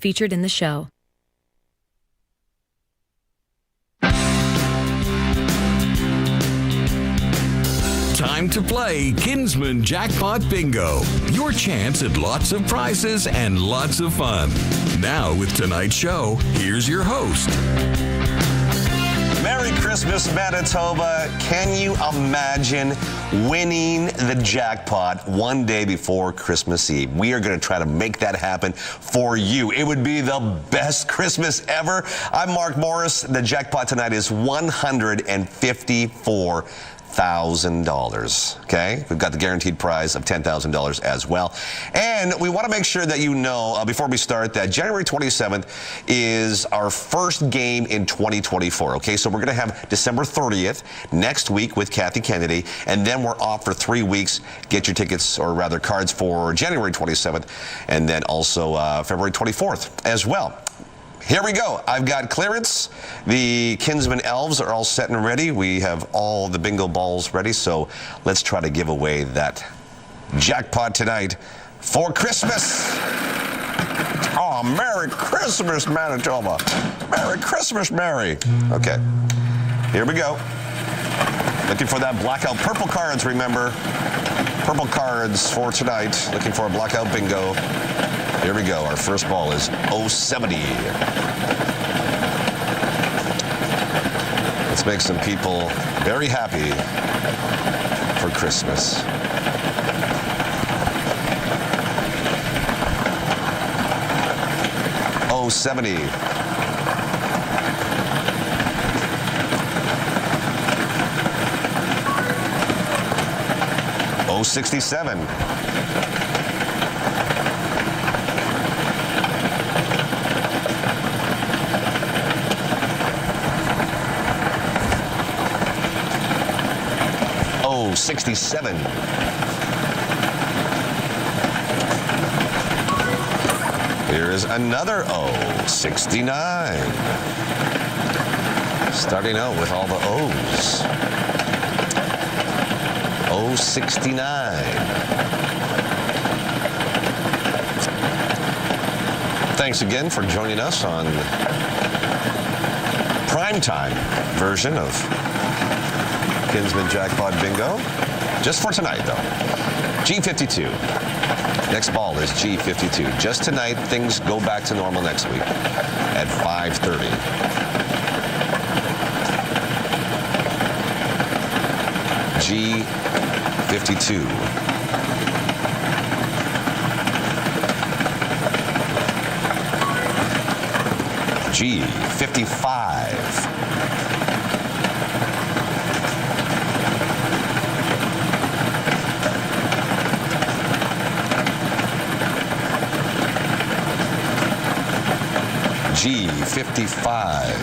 featured in the show. Time to play Kinsmen Jackpot Bingo. Your chance at lots of prizes and lots of fun. Now with tonight's show, here's your host. Merry Christmas, Manitoba. Can you imagine winning the jackpot one day before Christmas Eve? We are going to try to make that happen for you. It would be the best Christmas ever. I'm Mark Morris. The jackpot tonight is $154,000. Okay, we've got the guaranteed prize of $10,000 as well. And we want to make sure that you know, before we start, that January 27th is our first game in 2024. Okay, so we're going to have December 30th next week with Kathy Kennedy, and then we're off for 3 weeks. Get your tickets, or rather cards, for January 27th, and then also February 24th as well. Here we go. I've got clearance. The Kinsmen Elves are all set and ready. We have all the bingo balls ready, so let's try to give away that jackpot tonight for Christmas. Oh, Merry Christmas, Manitoba. Merry Christmas, Merry. Okay, here we go. Looking for that blackout purple cards, remember. Purple cards for tonight. Looking for a blackout bingo. Here we go. Our first ball is 070. Let's make some people very happy for Christmas. Oh, 70. Oh, 67. Oh, 67. Here is another 69. Starting out with all the O's. 69. Thanks again for joining us on primetime version of Kinsmen Jackpot Bingo. Just for tonight, though. G52. Next ball is G52. Just tonight, things go back to normal next week at 5:30. G52. G55. G55.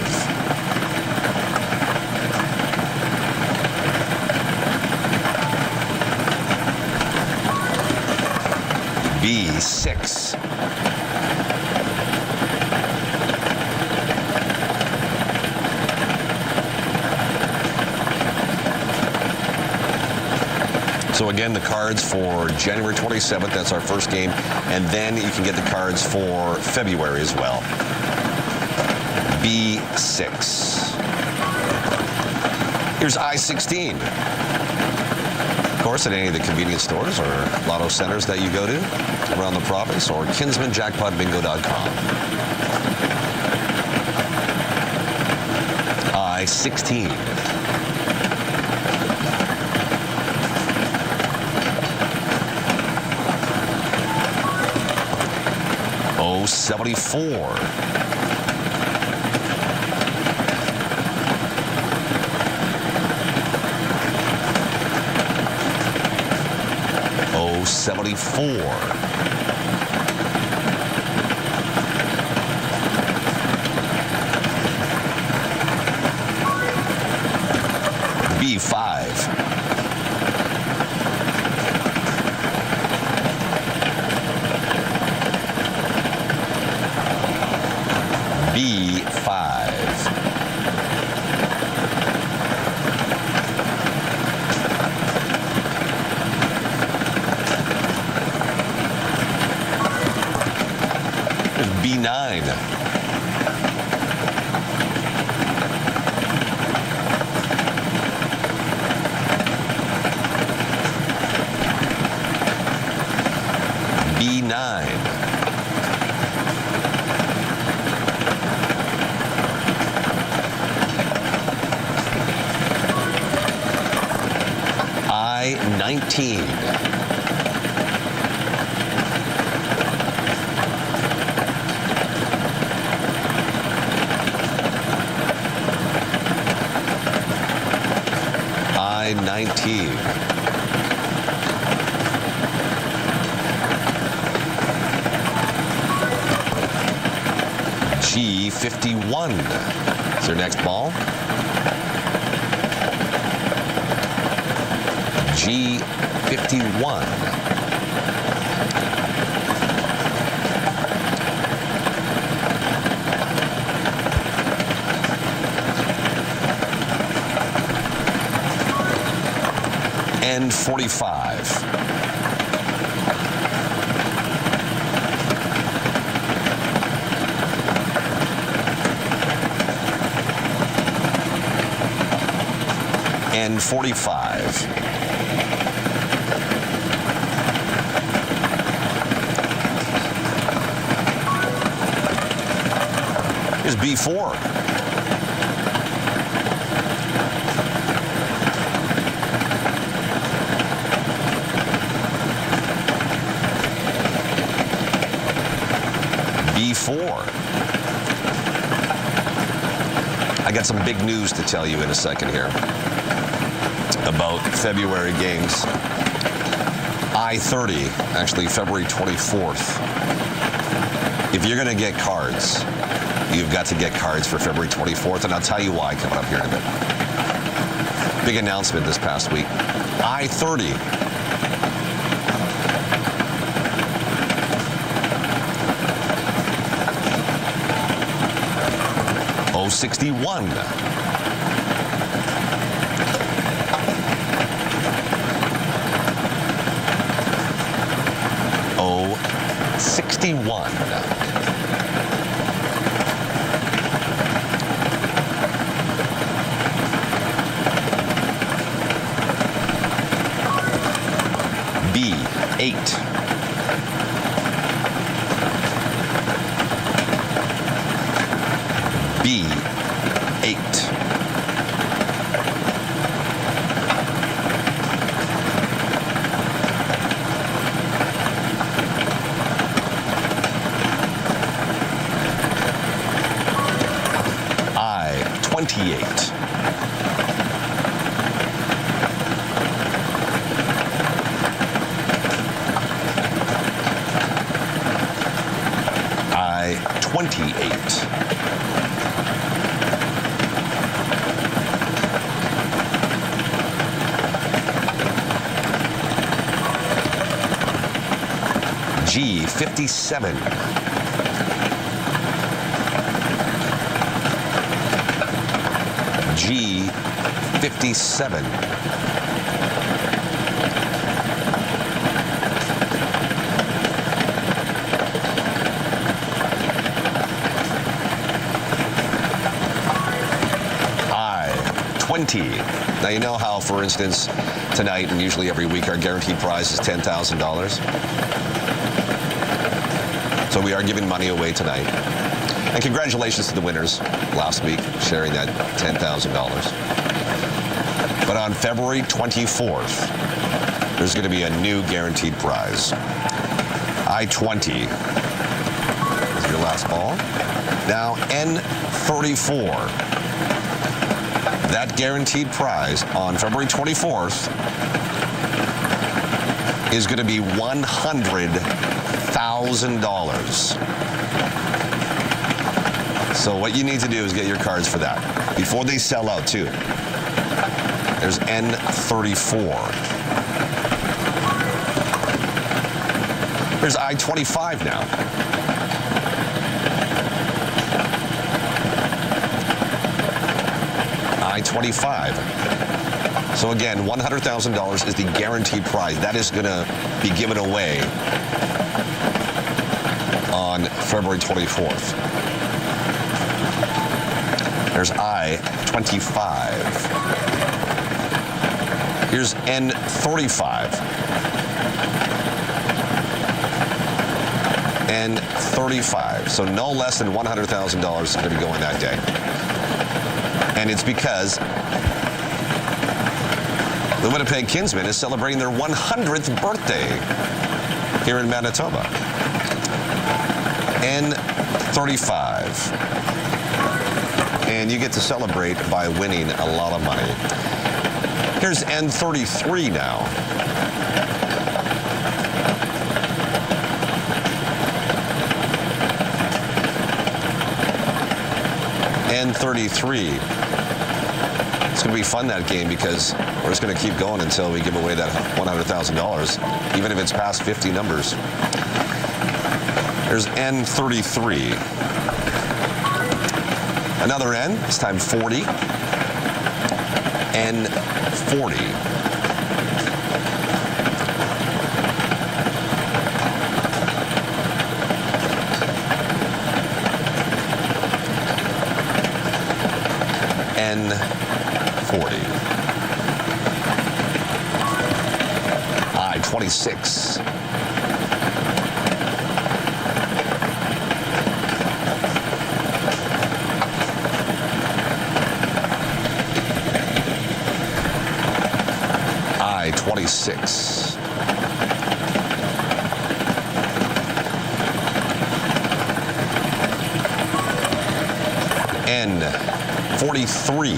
B6. So again, the cards for January 27th, that's our first game, and then you can get the cards for February as well. B6. Here's I-16. Of course, at any of the convenience stores or lotto centers that you go to around the province, or kinsmenjackpotbingo.com. I-16. O74. O74. B5. B5. B9. 9. B9. I-19. I-19. G51 is their next ball. G51. N45. N45. Here's B4. B4. I got some big news to tell you in a second here about February games. I-30, actually February 24th. If you're going to get cards, you've got to get cards for February 24th, and I'll tell you why coming up here in a bit. Big announcement this past week. I-30. O61. O61. B8. B8. I-28. I-28. G57. G57. I-20. Now you know how, for instance, tonight and usually every week our guaranteed prize is $10,000. So we are giving money away tonight. And congratulations to the winners last week, sharing that $10,000. But on February 24th, there's going to be a new guaranteed prize. I-20 is your last ball. Now N34. That guaranteed prize on February 24th is going to be $100,000. So what you need to do is get your cards for that before they sell out too. There's N34. There's I-25 now. I-25. So again, $100,000 is the guaranteed prize. That is going to be given away on on February 24th. There's I-25. Here's N35. N35. So no less than $100,000 is going to be going that day. And it's because the Winnipeg Kinsmen is celebrating their 100th birthday here in Manitoba. N35. And you get to celebrate by winning a lot of money. Here's N33 now. N33. It's going to be fun, that game, because we're just going to keep going until we give away that $100,000, even if it's past 50 numbers. There's N33. Another N, this time 40. N40. N40. I-26. I-26. N43.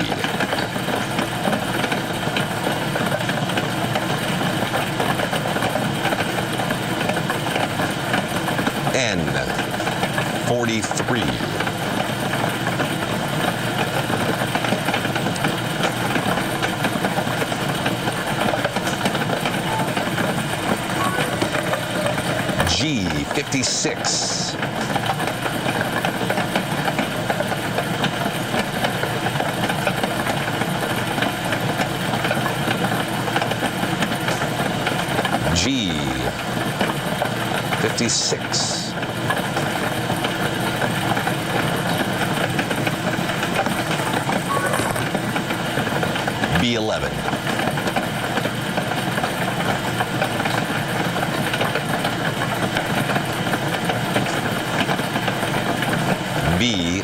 N43. G56. G56. B11. B11.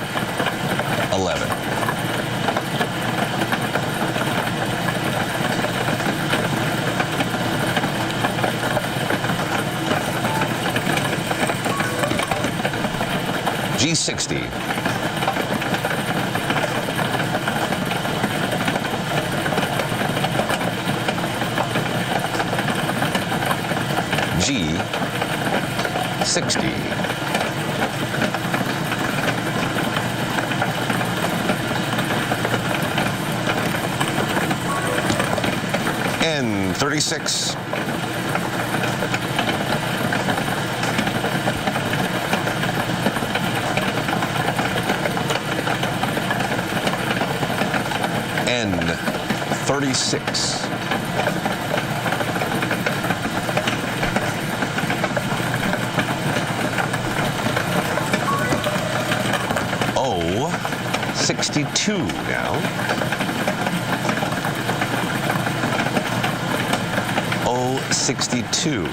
G60. G60. N36. N36. O62 now. O62.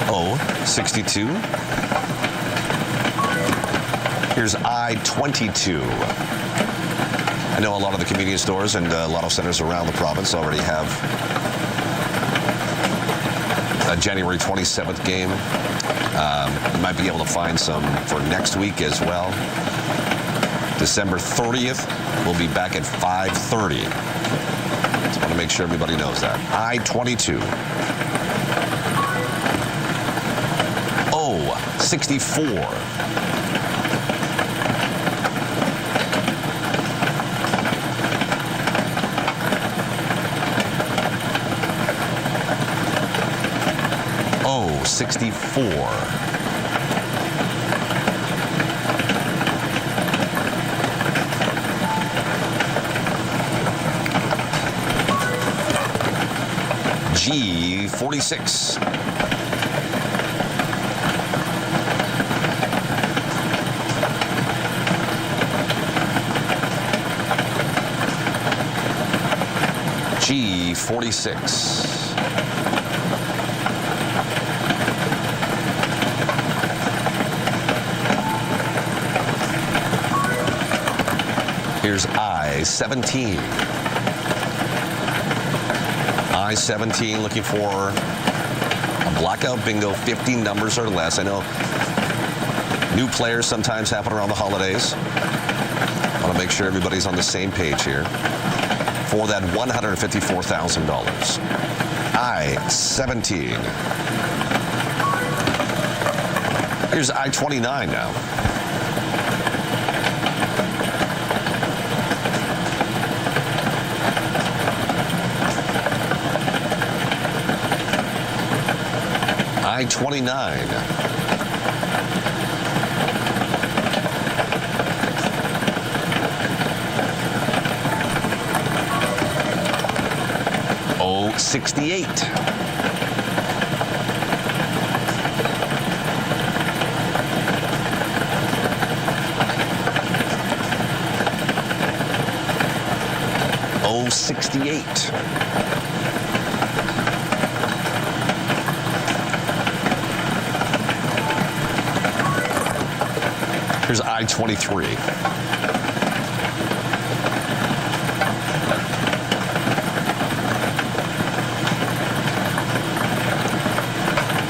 O62. Here's I-22. I know a lot of the convenience stores and lotto centers around the province already have a January 27th game. You might be able to find some for next week as well. December 30th, we'll be back at 5:30. Just want to make sure everybody knows that. I-22. O64. O64. G46. G46. Here's I-17. I-17 looking for a blackout bingo, 50 numbers or less. I know new players sometimes happen around the holidays. I want to make sure everybody's on the same page here for that $154,000. I-17. Here's I-29 now. I-29. O68. O68. Here's I-23.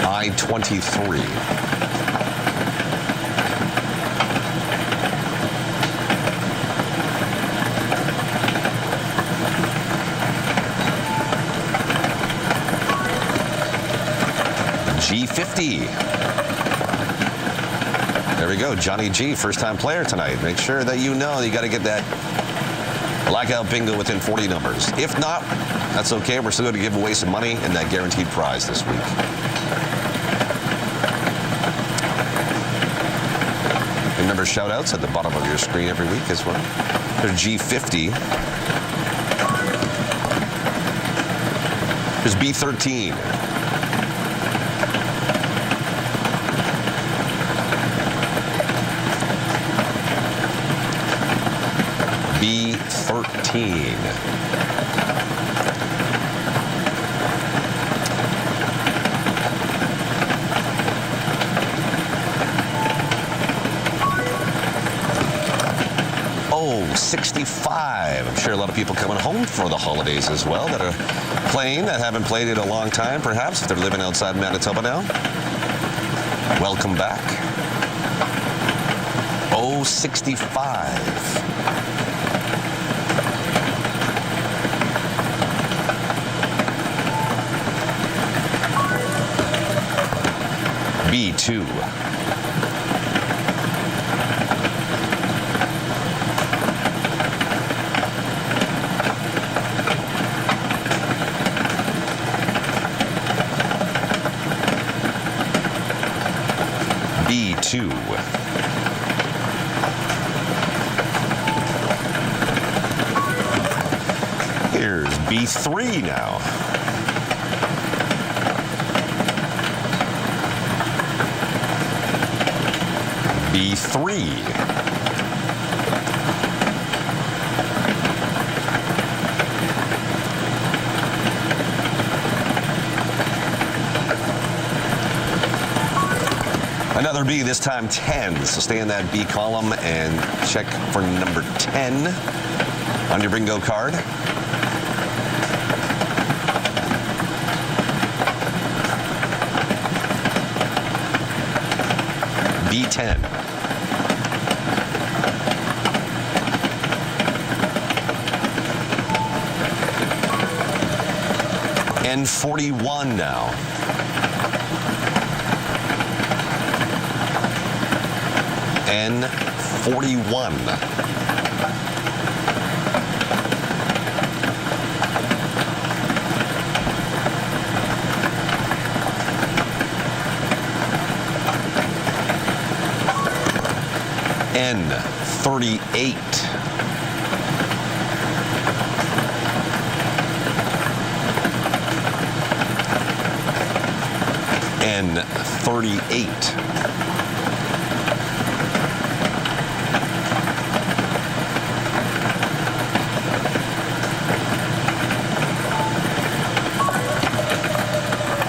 I-23. G50. There we go, Johnny G, first-time player tonight. Make sure that you know you got to get that blackout bingo within 40 numbers. If not, that's okay. We're still going to give away some money and that guaranteed prize this week. Remember shout-outs at the bottom of your screen every week as well. There's G50. There's B13. B13. Oh, 65. I'm sure a lot of people coming home for the holidays as well that are playing, that haven't played in a long time, perhaps, if they're living outside Manitoba now. Welcome back. Oh, 65. B2. B2. Here's B3 now. B3. Another B, this time 10. So stay in that B column and check for number 10 on your bingo card. B10. N41 now. N41. N38. N38.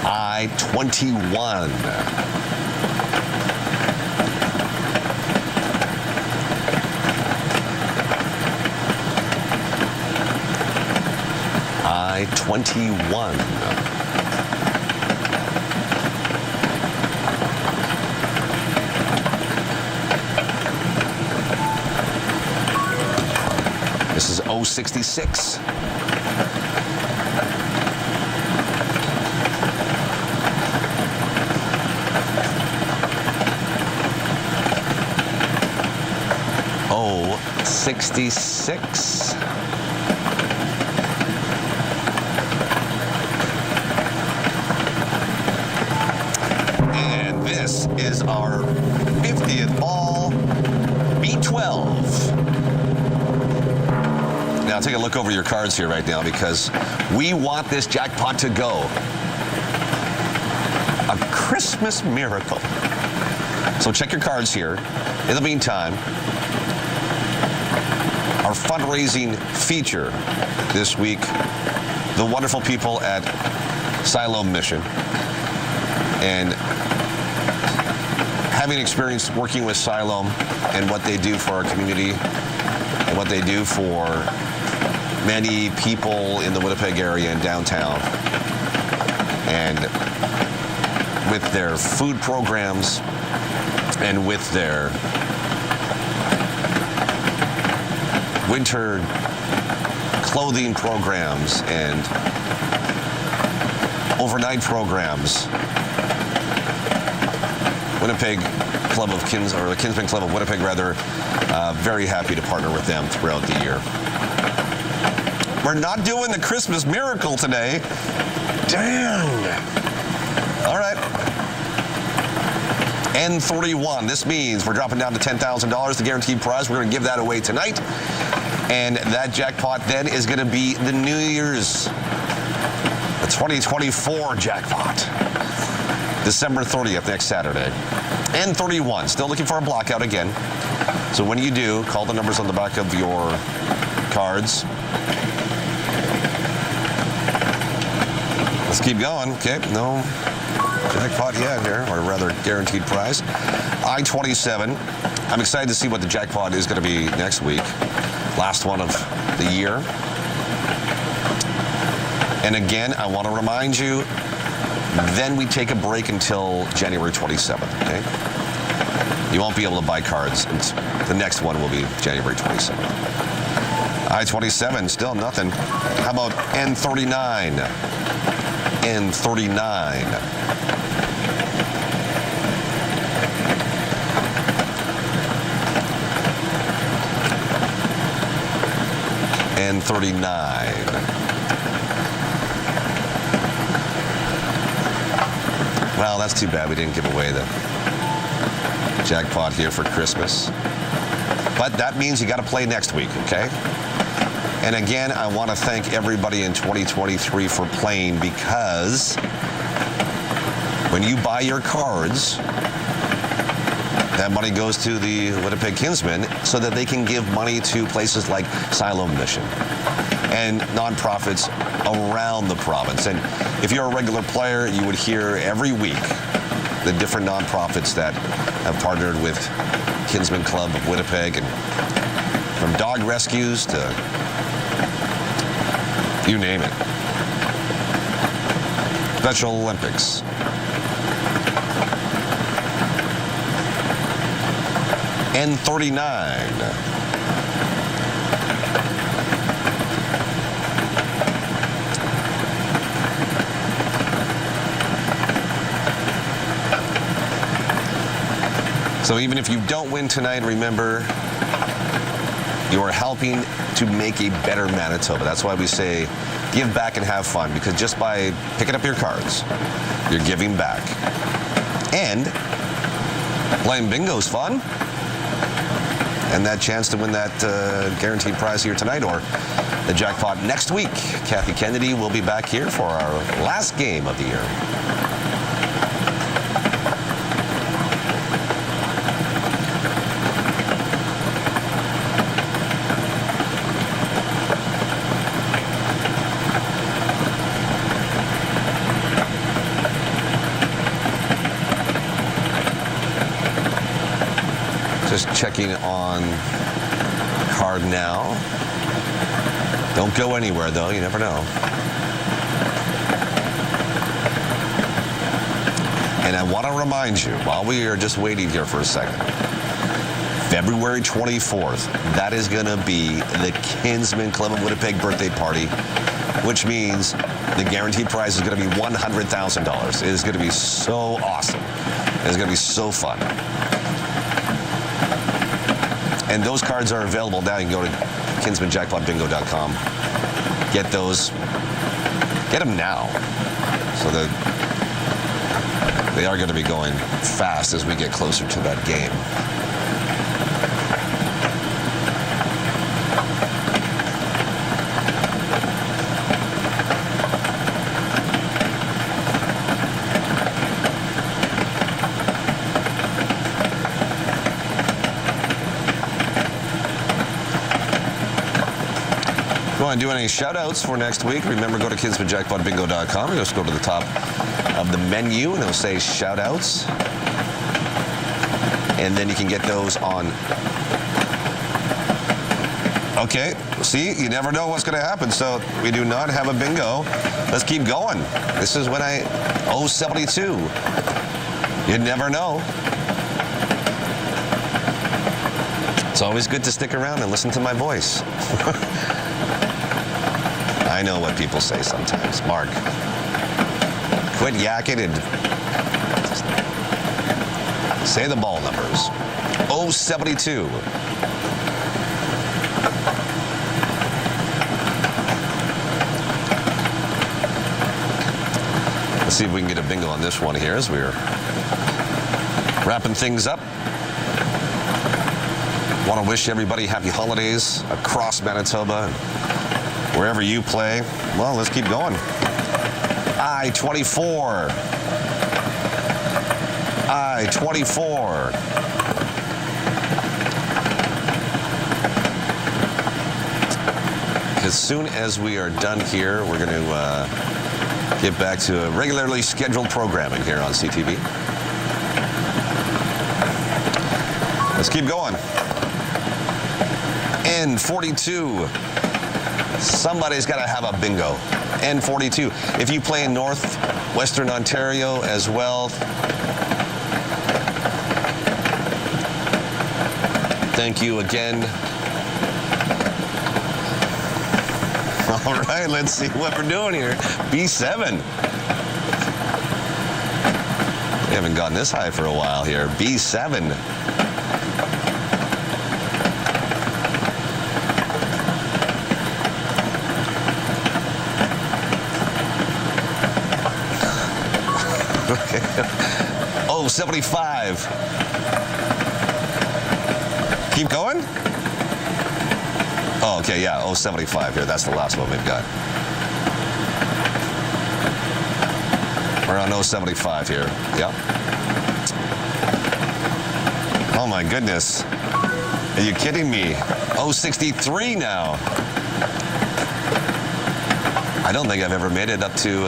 I-21. I-21. This is 066. Oh, 66. And this is our 50th ball, B12. Now take a look over your cards here right now because we want this jackpot to go. A Christmas miracle. So check your cards here. In the meantime, our fundraising feature this week, the wonderful people at Siloam Mission. And having experience working with Siloam and what they do for our community and what they do for many people in the Winnipeg area and downtown, and with their food programs and with their winter clothing programs and overnight programs. Winnipeg Club of the Kinsmen Club of Winnipeg, rather, very happy to partner with them throughout the year. We're not doing the Christmas miracle today. Dang. All right. N31. This means we're dropping down to $10,000, the guaranteed prize. We're going to give that away tonight. And that jackpot then is going to be the New Year's, the 2024 jackpot. December 30th, next Saturday. N31. Still looking for a blockout again. So when you do, call the numbers on the back of your cards. Let's keep going. Okay, no jackpot yet here, or rather guaranteed prize. I-27. I'm excited to see what the jackpot is going to be next week. Last one of the year. And again, I want to remind you, then we take a break until January 27th, okay? You won't be able to buy cards. The next one will be January 27th. I-27, still nothing. How about N39? N39. N39. Well, that's too bad we didn't give away the jackpot here for Christmas. But that means you got to play next week, okay? And again, I want to thank everybody in 2023 for playing, because when you buy your cards, that money goes to the Winnipeg Kinsmen so that they can give money to places like Siloam Mission and nonprofits around the province. And if you're a regular player, you would hear every week the different nonprofits that have partnered with Kinsmen Club of Winnipeg, and from dog rescues to you name it. Special Olympics. N39. So even if you don't win tonight, remember, you are helping to make a better Manitoba. That's why we say give back and have fun, because just by picking up your cards, you're giving back. And playing bingo's fun. And that chance to win that guaranteed prize here tonight, or the jackpot next week. Kathy Kennedy will be back here for our last game of the year. Just checking on card now. Don't go anywhere, though. You never know. And I want to remind you, while we are just waiting here for a second, February 24th, that is going to be the Kinsmen Club of Winnipeg birthday party, which means the guaranteed prize is going to be $100,000. It is going to be so awesome. It is going to be so fun. And those cards are available now. You can go to kinsmenjackpotbingo.com. Get those. Get them now. So that they are going to be going fast as we get closer to that game. If you want to do any shout-outs for next week, remember, go to kinsmenjackpotbingo.com and just go to the top of the menu and it'll say shout-outs. And then you can get those on. Okay, see, you never know what's going to happen. So we do not have a bingo. Let's keep going. This is when 072. You never know. It's always good to stick around and listen to my voice. I know what people say sometimes. Mark, quit yakking and say the ball numbers. 072. Let's see if we can get a bingo on this one here as we're wrapping things up. Want to wish everybody happy holidays across Manitoba and wherever you play. Well, let's keep going. I-24. I-24. As soon as we are done here, we're going to get back to a regularly scheduled programming here on CTV. Let's keep going. N42. Somebody's got to have a bingo. N42. If you play in northwestern Ontario as well, thank you again. All right, let's see what we're doing here. B7. We haven't gotten this high for a while here. B7. Okay. 075. Keep going? Oh, okay, yeah, 075 here. That's the last one we've got. We're on 075 here. Yeah. Oh, my goodness. Are you kidding me? 063 now. I don't think I've ever made it up to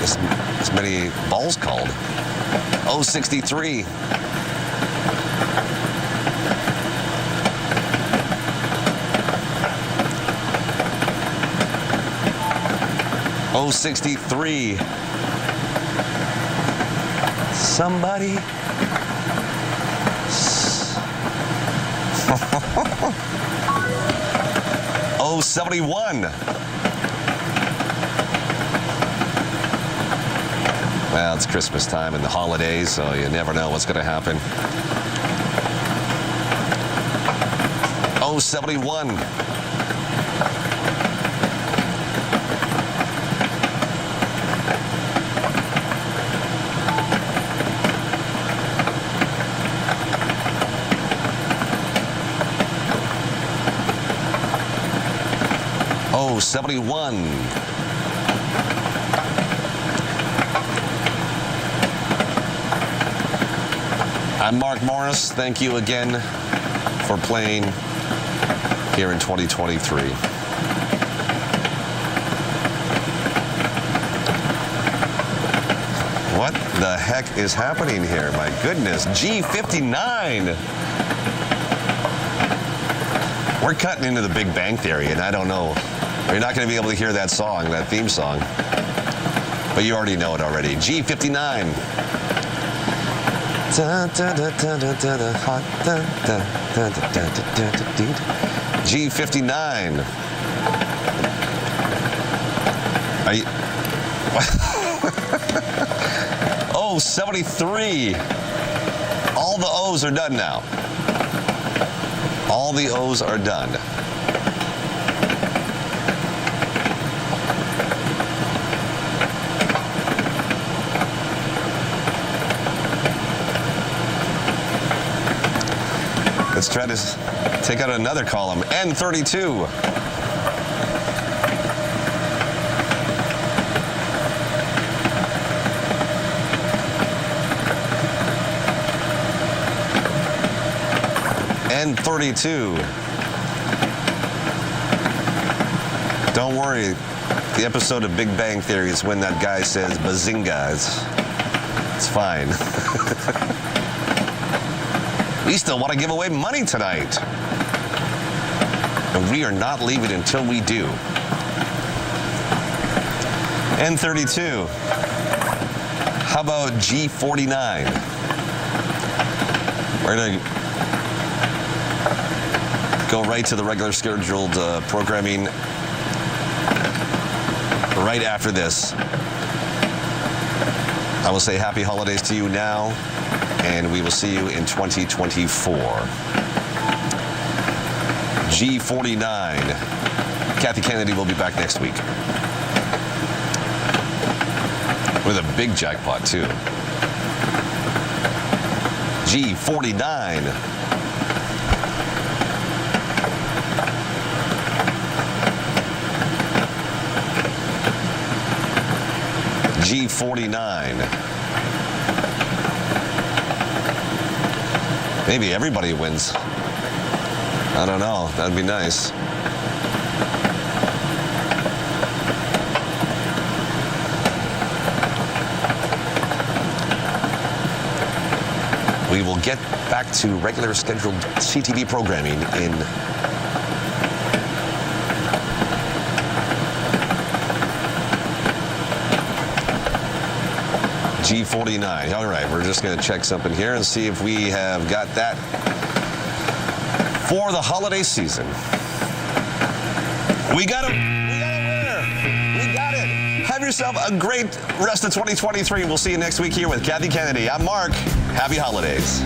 this many balls called. 063. Oh, 63. Somebody. Oh, 71. Well, it's Christmas time and the holidays, so you never know what's going to happen. 071. Oh, 71. I'm Mark Morris. Thank you again for playing here in 2023. What the heck is happening here? My goodness. G59. We're cutting into the Big Bang Theory, and I don't know. You're not going to be able to hear that song, that theme song. But you already know it already. G59. G59. Are you... Oh, 73. All the O's are done now. All the O's are done. Let's try to take out another column. N32. N32. Don't worry. The episode of Big Bang Theory is when that guy says bazinga. It's fine. We still want to give away money tonight. And we are not leaving until we do. N32. How about G49? We're going to go right to the regular scheduled programming right after this. I will say happy holidays to you now, and we will see you in 2024. G49. Kathy Kennedy will be back next week with a big jackpot, too. G49. G49. Maybe everybody wins. I don't know. That'd be nice. We will get back to regular scheduled CTV programming in G49. All right, we're just going to check something here and see if we have got that for the holiday season. We got a winner. We got it. Have yourself a great rest of 2023. We'll see you next week here with Kathy Kennedy. I'm Mark. Happy holidays.